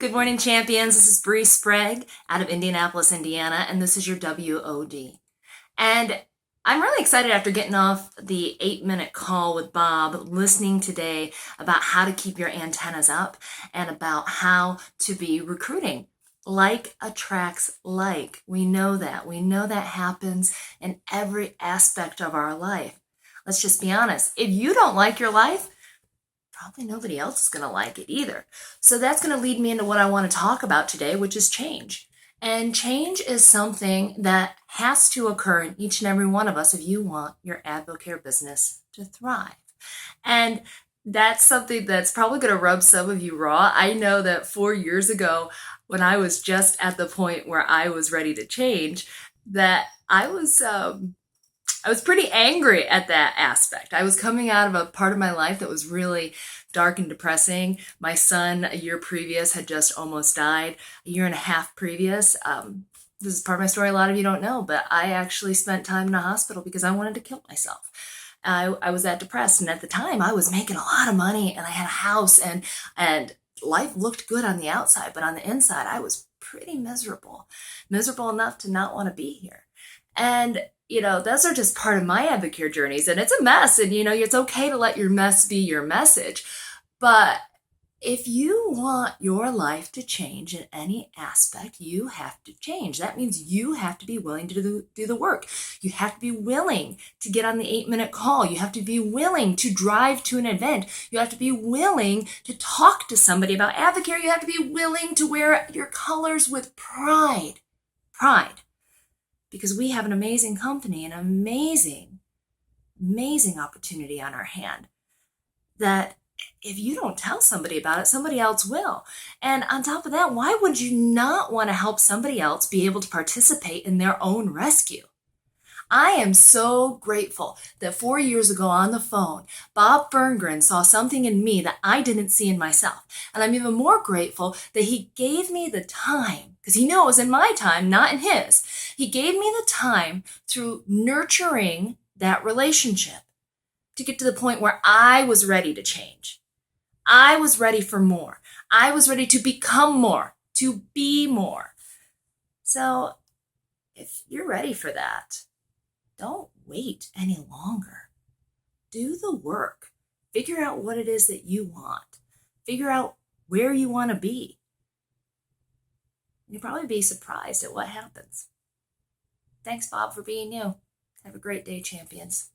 Good morning, champions. This is Bree Sprague out of Indianapolis, Indiana, and this is your WOD. And I'm really excited after getting off the 8-minute call with Bob, listening today about how to keep your antennas up and about how to be recruiting. Like attracts like. We know that. We know that happens in every aspect of our life. Let's just be honest. If you don't like your life, probably nobody else is going to like it either. So that's going to lead me into what I want to talk about today, which is change. And change is something that has to occur in each and every one of us if you want your AdvoCare business to thrive. And that's something that's probably going to rub some of you raw. I know that 4 years ago, when I was just at the point where I was ready to change, that I was pretty angry at that aspect. I was coming out of a part of my life that was really dark and depressing. My son, a year previous, had just almost died. A year and a half previous, this is part of my story a lot of you don't know, but I actually spent time in a hospital because I wanted to kill myself. I was that depressed, and at the time I was making a lot of money, and I had a house, and life looked good on the outside, but on the inside I was pretty miserable enough to not want to be here. And those are just part of my AdvoCare journeys, and it's a mess, and it's okay to let your mess be your message. But if you want your life to change in any aspect, you have to change. That means you have to be willing to do the work. You have to be willing to get on the 8-minute call. You have to be willing to drive to an event. You have to be willing to talk to somebody about AdvoCare. You have to be willing to wear your colors with pride. Pride. Because we have an amazing company, an amazing, amazing opportunity on our hand that if you don't tell somebody about it, somebody else will. And on top of that, why would you not want to help somebody else be able to participate in their own rescue? I am so grateful that 4 years ago on the phone, Bob Ferngren saw something in me that I didn't see in myself. And I'm even more grateful that he gave me the time, because he knew it was in my time, not in his. He gave me the time through nurturing that relationship to get to the point where I was ready to change. I was ready for more. I was ready to become more, to be more. So if you're ready for that, don't wait any longer. Do the work. Figure out what it is that you want. Figure out where you want to be. You'll probably be surprised at what happens. Thanks, Bob, for being you. Have a great day, champions.